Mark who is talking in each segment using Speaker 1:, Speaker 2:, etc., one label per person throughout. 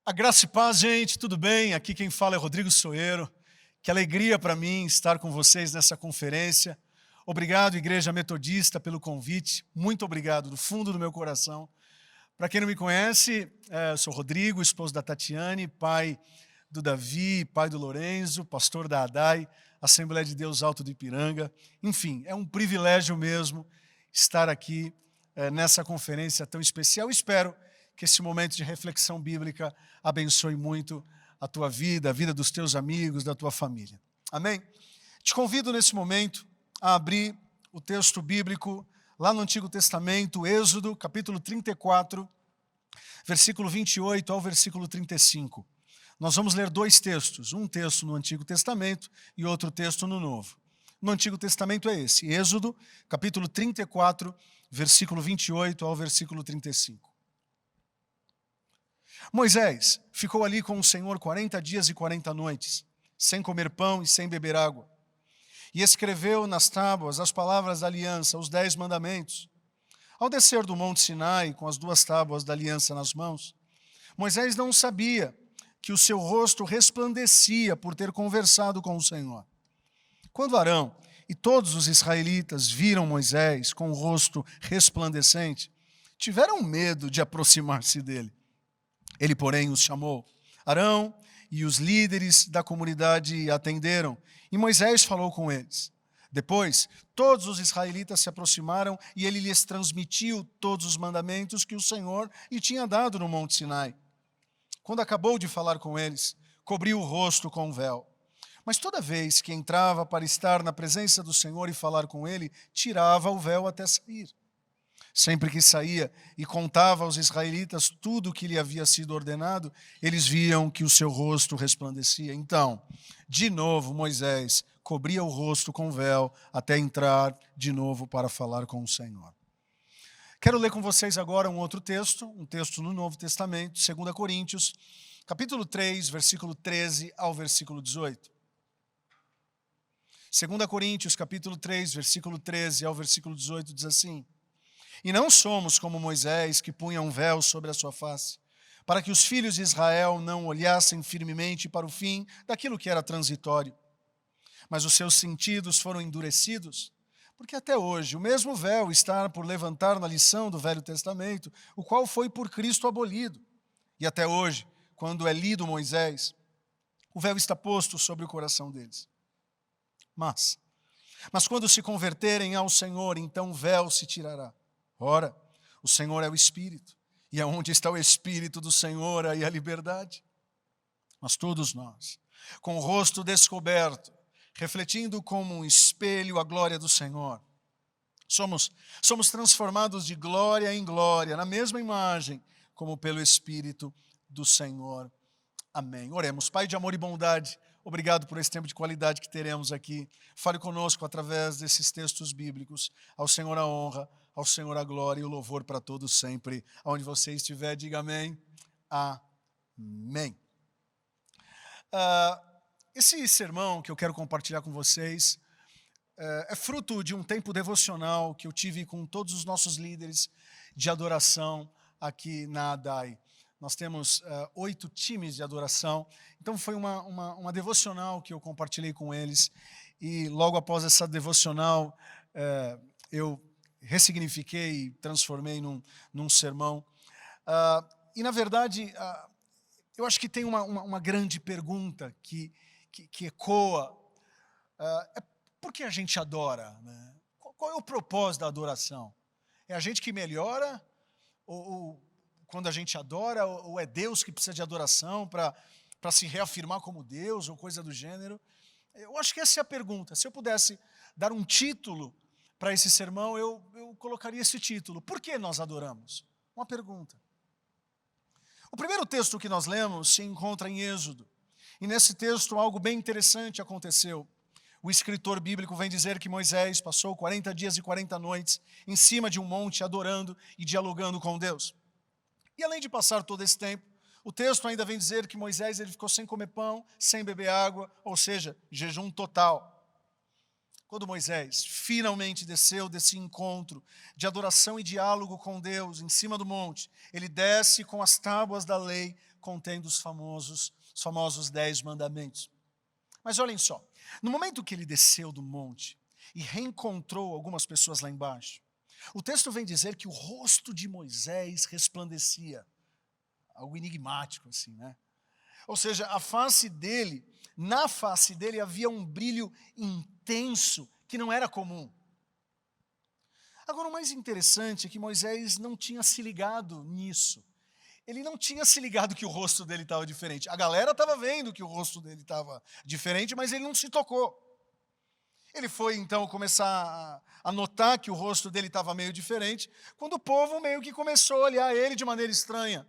Speaker 1: A graça e paz, gente, tudo bem? Aqui quem fala é Rodrigo Soeiro. Que alegria para mim estar com vocês nessa conferência. Obrigado, Igreja Metodista, pelo convite. Muito obrigado, do fundo do meu coração. Para quem não me conhece, eu sou Rodrigo, esposo da Tatiane, pai do Davi, pai do Lorenzo, pastor da ADAI, Assembleia de Deus Alto do Ipiranga. Enfim, é um privilégio mesmo estar aqui nessa conferência tão especial. Espero que esse momento de reflexão bíblica abençoe muito a tua vida, a vida dos teus amigos, da tua família. Amém? Te convido nesse momento a abrir o texto bíblico lá no Antigo Testamento, Êxodo, capítulo 34, versículo 28 ao versículo 35. Nós vamos ler dois textos, um texto no Antigo Testamento e outro texto no Novo. No Antigo Testamento é esse, Êxodo, capítulo 34, versículo 28 ao versículo 35. Moisés ficou ali com o Senhor 40 dias e 40 noites, sem comer pão e sem beber água. E escreveu nas tábuas as palavras da aliança, os 10 mandamentos. Ao descer do monte Sinai, com as 2 tábuas da aliança nas mãos, Moisés não sabia que o seu rosto resplandecia por ter conversado com o Senhor. Quando Arão e todos os israelitas viram Moisés com o rosto resplandecente, tiveram medo de aproximar-se dele. Ele, porém, os chamou. Arão e os líderes da comunidade atenderam, e Moisés falou com eles. Depois, todos os israelitas se aproximaram e ele lhes transmitiu todos os mandamentos que o Senhor lhe tinha dado no Monte Sinai. Quando acabou de falar com eles, cobriu o rosto com um véu. Mas toda vez que entrava para estar na presença do Senhor e falar com ele, tirava o véu até sair. Sempre que saía e contava aos israelitas tudo o que lhe havia sido ordenado, eles viam que o seu rosto resplandecia. Então, de novo, Moisés cobria o rosto com véu até entrar de novo para falar com o Senhor. Quero ler com vocês agora um outro texto, um texto no Novo Testamento, 2 Coríntios, capítulo 3, versículo 13 ao versículo 18. 2 Coríntios, capítulo 3, versículo 13 ao versículo 18, diz assim: E não somos como Moisés, que punha um véu sobre a sua face, para que os filhos de Israel não olhassem firmemente para o fim daquilo que era transitório. Mas os seus sentidos foram endurecidos, porque até hoje o mesmo véu está por levantar na lição do Velho Testamento, o qual foi por Cristo abolido. E até hoje, quando é lido Moisés, o véu está posto sobre o coração deles. Mas quando se converterem ao Senhor, então o véu se tirará. Ora, o Senhor é o Espírito, e aonde está o Espírito do Senhor, aí a liberdade. Mas todos nós, com o rosto descoberto, refletindo como um espelho a glória do Senhor, somos transformados de glória em glória, na mesma imagem, como pelo Espírito do Senhor. Amém. Oremos. Pai de amor e bondade, obrigado por esse tempo de qualidade que teremos aqui. Fale conosco através desses textos bíblicos. Ao Senhor a honra, ao Senhor a glória e o louvor para todos sempre. Aonde você estiver, diga amém. Amém. Esse sermão que eu quero compartilhar com vocês é fruto de um tempo devocional que eu tive com todos os nossos líderes de adoração aqui na ADAI. Nós temos 8 times de adoração, então foi uma devocional que eu compartilhei com eles, e logo após essa devocional eu ressignifiquei e transformei num sermão. E na verdade, eu acho que tem uma grande pergunta que ecoa. Por que a gente adora? Né? Qual é o propósito da adoração? É a gente que melhora? Ou quando a gente adora, ou é Deus que precisa de adoração para se reafirmar como Deus, ou coisa do gênero? Eu acho que essa é a pergunta. Se eu pudesse dar um título para esse sermão, eu colocaria esse título: Por que nós adoramos? Uma pergunta. O primeiro texto que nós lemos se encontra em Êxodo, e nesse texto algo bem interessante aconteceu. O escritor bíblico vem dizer que Moisés passou 40 dias e 40 noites em cima de um monte adorando e dialogando com Deus. E além de passar todo esse tempo, o texto ainda vem dizer que Moisés ele ficou sem comer pão, sem beber água, ou seja, jejum total. Quando Moisés finalmente desceu desse encontro de adoração e diálogo com Deus em cima do monte, ele desce com as tábuas da lei contendo os famosos 10 mandamentos. Mas olhem só, no momento que ele desceu do monte e reencontrou algumas pessoas lá embaixo, o texto vem dizer que o rosto de Moisés resplandecia. Algo enigmático assim, né? Ou seja, na face dele havia um brilho intenso que não era comum. Agora, o mais interessante é que Moisés não tinha se ligado nisso. Ele não tinha se ligado que o rosto dele estava diferente. A galera estava vendo que o rosto dele estava diferente, mas ele não se tocou. Ele foi, então, começar a notar que o rosto dele estava meio diferente, quando o povo meio que começou a olhar ele de maneira estranha.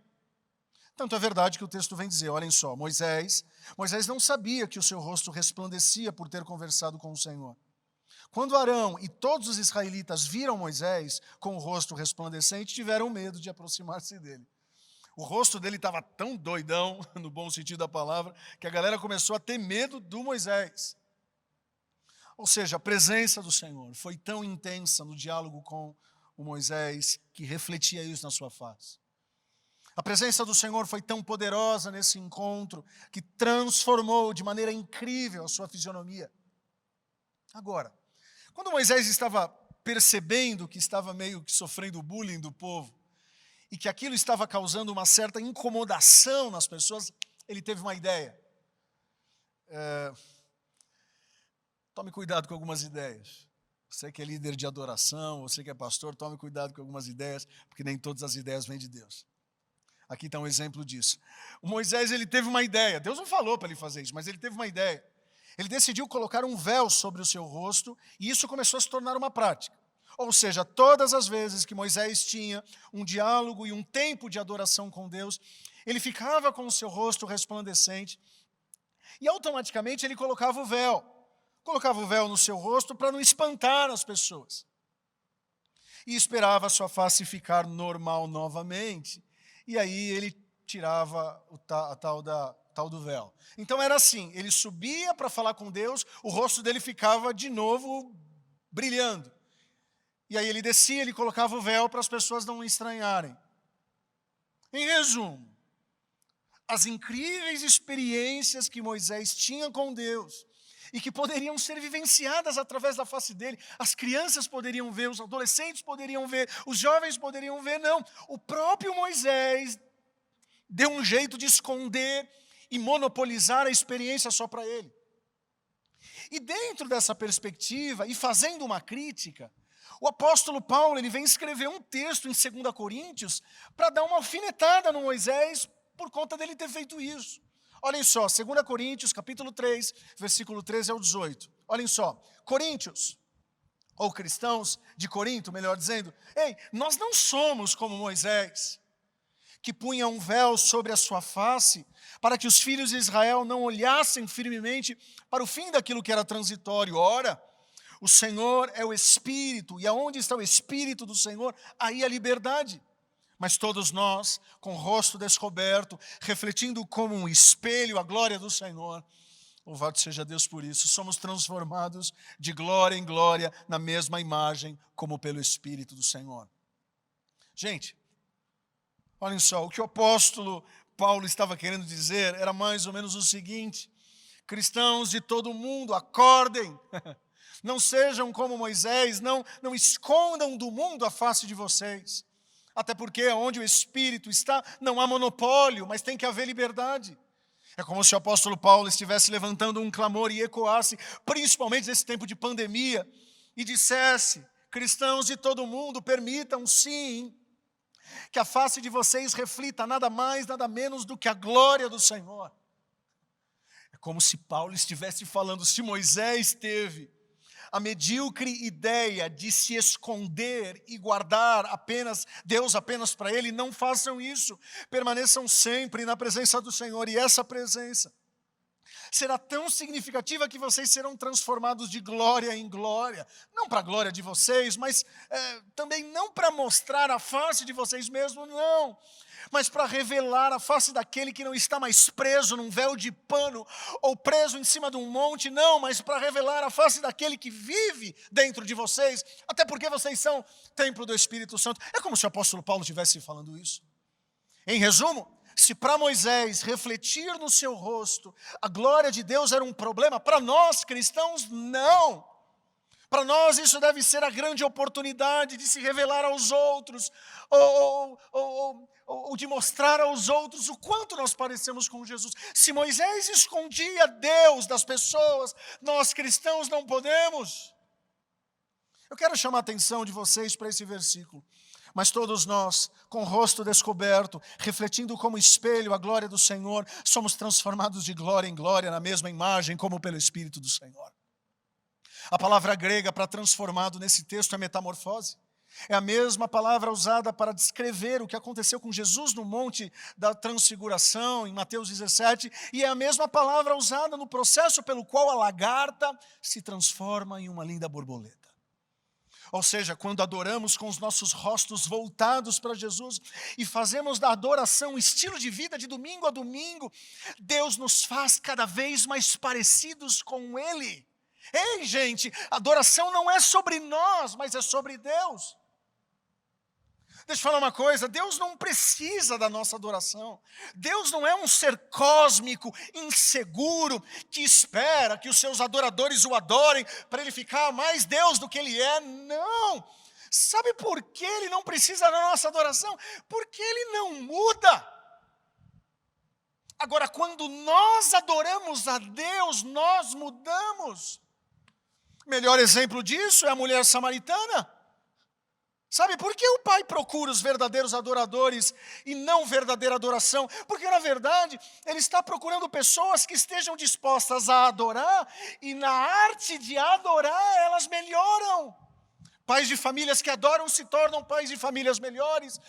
Speaker 1: Tanto é verdade que o texto vem dizer, olhem só, Moisés não sabia que o seu rosto resplandecia por ter conversado com o Senhor. Quando Arão e todos os israelitas viram Moisés com o rosto resplandecente, tiveram medo de aproximar-se dele. O rosto dele estava tão doidão, no bom sentido da palavra, que a galera começou a ter medo do Moisés. Ou seja, a presença do Senhor foi tão intensa no diálogo com o Moisés que refletia isso na sua face. A presença do Senhor foi tão poderosa nesse encontro que transformou de maneira incrível a sua fisionomia. Agora, quando Moisés estava percebendo que estava meio que sofrendo bullying do povo e que aquilo estava causando uma certa incomodação nas pessoas, ele teve uma ideia. Tome cuidado com algumas ideias. Você que é líder de adoração, você que é pastor, tome cuidado com algumas ideias, porque nem todas as ideias vêm de Deus. Aqui está um exemplo disso. O Moisés, ele teve uma ideia. Deus não falou para ele fazer isso, mas ele teve uma ideia. Ele decidiu colocar um véu sobre o seu rosto e isso começou a se tornar uma prática. Ou seja, todas as vezes que Moisés tinha um diálogo e um tempo de adoração com Deus, ele ficava com o seu rosto resplandecente e automaticamente ele colocava o véu. Colocava o véu no seu rosto para não espantar as pessoas. E esperava a sua face ficar normal novamente. E aí ele tirava a tal do véu. Então era assim, ele subia para falar com Deus, o rosto dele ficava de novo brilhando. E aí ele descia, ele colocava o véu para as pessoas não estranharem. Em resumo, as incríveis experiências que Moisés tinha com Deus e que poderiam ser vivenciadas através da face dele, as crianças poderiam ver, os adolescentes poderiam ver, os jovens poderiam ver, não. O próprio Moisés deu um jeito de esconder e monopolizar a experiência só para ele. E dentro dessa perspectiva, e fazendo uma crítica, o apóstolo Paulo ele vem escrever um texto em 2 Coríntios para dar uma alfinetada no Moisés por conta dele ter feito isso. Olhem só, 2 Coríntios, capítulo 3, versículo 13 ao 18. Olhem só, Coríntios, ou cristãos de Corinto, melhor dizendo, ei, nós não somos como Moisés, que punha um véu sobre a sua face, para que os filhos de Israel não olhassem firmemente para o fim daquilo que era transitório. Ora, o Senhor é o Espírito, e aonde está o Espírito do Senhor, aí a liberdade. Mas todos nós, com o rosto descoberto, refletindo como um espelho a glória do Senhor, louvado seja Deus por isso, somos transformados de glória em glória na mesma imagem, como pelo Espírito do Senhor. Gente, olhem só, o que o apóstolo Paulo estava querendo dizer era mais ou menos o seguinte: cristãos de todo o mundo, acordem, não sejam como Moisés, não escondam do mundo a face de vocês. Até porque onde o Espírito está, não há monopólio, mas tem que haver liberdade. É como se o apóstolo Paulo estivesse levantando um clamor e ecoasse, principalmente nesse tempo de pandemia, e dissesse: cristãos de todo mundo, permitam sim que a face de vocês reflita nada mais, nada menos do que a glória do Senhor. É como se Paulo estivesse falando, se Moisés teve a medíocre ideia de se esconder e guardar Deus apenas para ele, não façam isso. Permaneçam sempre na presença do Senhor, e essa presença será tão significativa que vocês serão transformados de glória em glória. Não para a glória de vocês, mas também não para mostrar a face de vocês mesmos, não. Mas para revelar a face daquele que não está mais preso num véu de pano ou preso em cima de um monte, não, mas para revelar a face daquele que vive dentro de vocês, até porque vocês são templo do Espírito Santo. É como se o apóstolo Paulo estivesse falando isso. Em resumo, Se para Moisés refletir no seu rosto a glória de Deus era um problema, para nós cristãos, não. Para nós isso deve ser a grande oportunidade de se revelar aos outros, ou de mostrar aos outros o quanto nós parecemos com Jesus. Se Moisés escondia Deus das pessoas, nós cristãos não podemos. Eu quero chamar a atenção de vocês para esse versículo. Mas todos nós, com o rosto descoberto, refletindo como espelho a glória do Senhor, somos transformados de glória em glória na mesma imagem, como pelo Espírito do Senhor. A palavra grega para transformado nesse texto é metamorfose. É a mesma palavra usada para descrever o que aconteceu com Jesus no Monte da Transfiguração, em Mateus 17, e é a mesma palavra usada no processo pelo qual a lagarta se transforma em uma linda borboleta. Ou seja, quando adoramos com os nossos rostos voltados para Jesus e fazemos da adoração um estilo de vida de domingo a domingo, Deus nos faz cada vez mais parecidos com Ele. Ei, gente, adoração não é sobre nós, mas é sobre Deus. Deixa eu falar uma coisa, Deus não precisa da nossa adoração. Deus não é um ser cósmico, inseguro, que espera que os seus adoradores o adorem para ele ficar mais Deus do que ele é. Não! Sabe por que ele não precisa da nossa adoração? Porque ele não muda. Agora, quando nós adoramos a Deus, nós mudamos. Melhor exemplo disso é a mulher samaritana. Sabe por que o Pai procura os verdadeiros adoradores e não verdadeira adoração? Porque, na verdade, Ele está procurando pessoas que estejam dispostas a adorar e na arte de adorar elas melhoram. Pais de famílias que adoram se tornam pais de famílias melhores.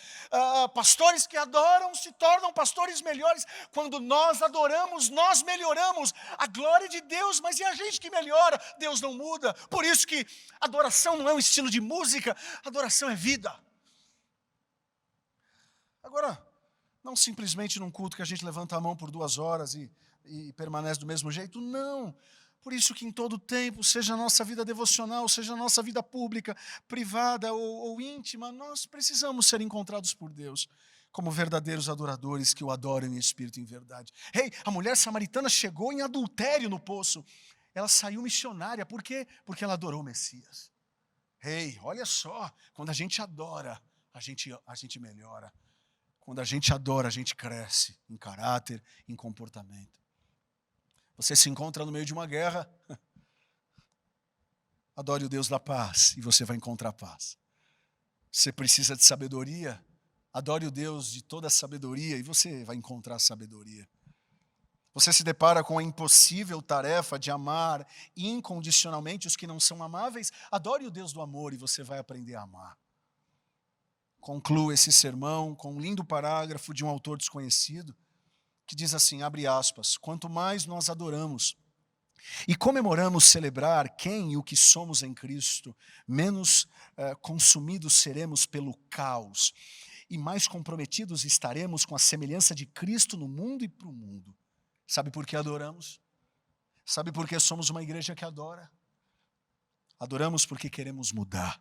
Speaker 1: Pastores que adoram se tornam pastores melhores. Quando nós adoramos, nós melhoramos a glória de Deus. Mas e a gente que melhora? Deus não muda. Por isso que adoração não é um estilo de música. Adoração é vida. Agora, não simplesmente num culto que a gente levanta a mão por 2 horas e permanece do mesmo jeito. Não. Por isso que em todo tempo, seja a nossa vida devocional, seja a nossa vida pública, privada ou íntima, nós precisamos ser encontrados por Deus como verdadeiros adoradores que o adoram em espírito e em verdade. Ei, a mulher samaritana chegou em adultério no poço. Ela saiu missionária. Por quê? Porque ela adorou o Messias. Ei, olha só, quando a gente adora, a gente melhora. Quando a gente adora, a gente cresce em caráter, em comportamento. Você se encontra no meio de uma guerra, adore o Deus da paz e você vai encontrar paz. Você precisa de sabedoria, adore o Deus de toda a sabedoria e você vai encontrar sabedoria. Você se depara com a impossível tarefa de amar incondicionalmente os que não são amáveis, adore o Deus do amor e você vai aprender a amar. Concluo esse sermão com um lindo parágrafo de um autor desconhecido, que diz assim, abre aspas, quanto mais nós adoramos e comemoramos celebrar quem e o que somos em Cristo, menos consumidos seremos pelo caos e mais comprometidos estaremos com a semelhança de Cristo no mundo e para o mundo. Sabe por que adoramos? Sabe por que somos uma igreja que adora? Adoramos porque queremos mudar.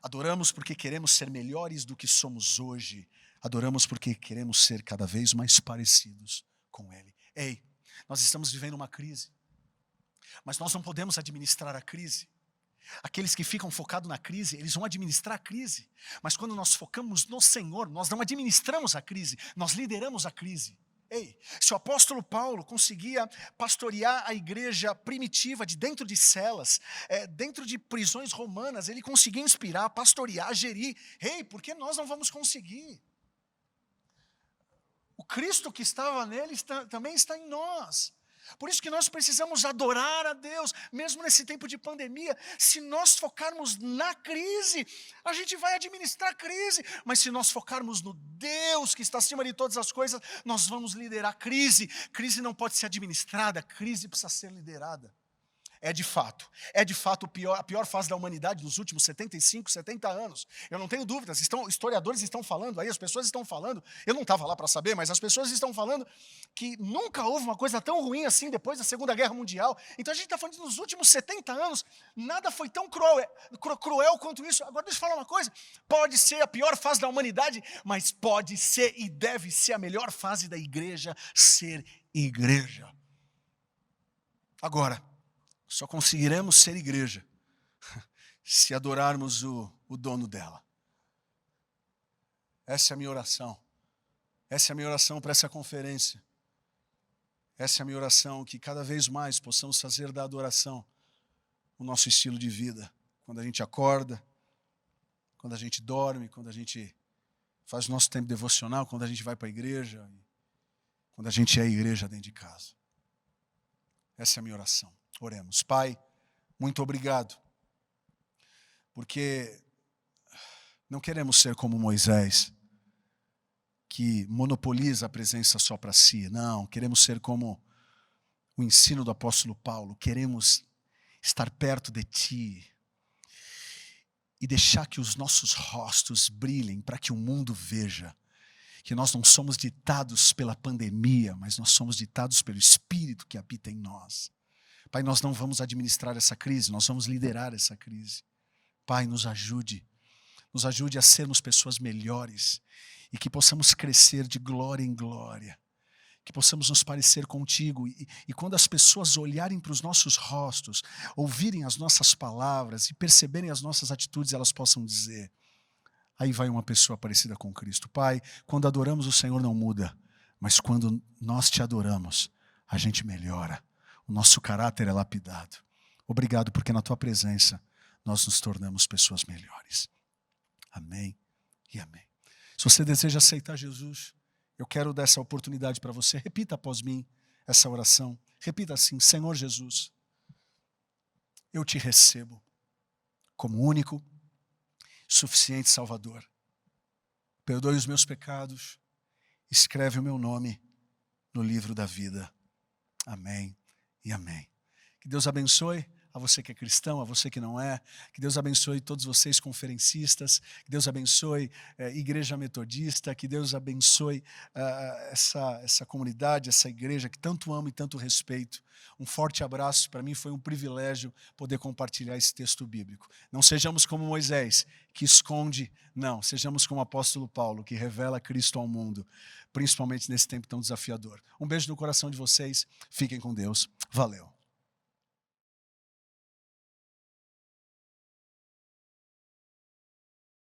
Speaker 1: Adoramos porque queremos ser melhores do que somos hoje. Adoramos porque queremos ser cada vez mais parecidos com Ele. Ei, nós estamos vivendo uma crise, mas nós não podemos administrar a crise. Aqueles que ficam focados na crise, eles vão administrar a crise. Mas quando nós focamos no Senhor, nós não administramos a crise, nós lideramos a crise. Ei, se o apóstolo Paulo conseguia pastorear a igreja primitiva de dentro de celas, dentro de prisões romanas, ele conseguia inspirar, pastorear, gerir. Ei, por que nós não vamos conseguir? O Cristo que estava nele também está em nós. Por isso que nós precisamos adorar a Deus, mesmo nesse tempo de pandemia. Se nós focarmos na crise, a gente vai administrar a crise. Mas se nós focarmos no Deus que está acima de todas as coisas, nós vamos liderar a crise. Crise não pode ser administrada, crise precisa ser liderada. É de fato a pior fase da humanidade dos últimos 75, 70 anos. Eu não tenho dúvidas, historiadores estão falando aí, as pessoas estão falando, eu não estava lá para saber, mas as pessoas estão falando que nunca houve uma coisa tão ruim assim depois da Segunda Guerra Mundial. Então a gente está falando que nos últimos 70 anos, nada foi tão cruel quanto isso. Agora deixa eu falar uma coisa, pode ser a pior fase da humanidade, mas pode ser e deve ser a melhor fase da igreja, ser igreja. Agora, só conseguiremos ser igreja se adorarmos o dono dela. Essa é a minha oração. Essa é a minha oração para essa conferência. Essa é a minha oração, que cada vez mais possamos fazer da adoração o nosso estilo de vida. Quando a gente acorda, quando a gente dorme, quando a gente faz o nosso tempo devocional, quando a gente vai para a igreja, quando a gente é igreja dentro de casa. Essa é a minha oração. Oremos. Pai, muito obrigado, porque não queremos ser como Moisés, que monopoliza a presença só para si. Não, queremos ser como o ensino do apóstolo Paulo. Queremos estar perto de Ti e deixar que os nossos rostos brilhem para que o mundo veja que nós não somos ditados pela pandemia, mas nós somos ditados pelo Espírito que habita em nós. Pai, nós não vamos administrar essa crise, nós vamos liderar essa crise. Pai, nos ajude a sermos pessoas melhores e que possamos crescer de glória em glória, que possamos nos parecer contigo e quando as pessoas olharem para os nossos rostos, ouvirem as nossas palavras e perceberem as nossas atitudes, elas possam dizer: aí vai uma pessoa parecida com Cristo. Pai, quando adoramos o Senhor não muda, mas quando nós te adoramos, a gente melhora. O nosso caráter é lapidado. Obrigado porque na tua presença nós nos tornamos pessoas melhores. Amém e amém. Se você deseja aceitar Jesus, eu quero dar essa oportunidade para você. Repita após mim essa oração. Repita assim: Senhor Jesus, eu te recebo como único, suficiente Salvador. Perdoe os meus pecados, escreve o meu nome no livro da vida. Amém e amém. Que Deus abençoe a você que é cristão, a você que não é. Que Deus abençoe todos vocês conferencistas. Que Deus abençoe Igreja Metodista. Que Deus abençoe essa comunidade, essa igreja que tanto amo e tanto respeito. Um forte abraço. Para mim foi um privilégio poder compartilhar esse texto bíblico. Não sejamos como Moisés, que esconde. Não, sejamos como o apóstolo Paulo, que revela Cristo ao mundo, principalmente nesse tempo tão desafiador. Um beijo no coração de vocês. Fiquem com Deus. Valeu.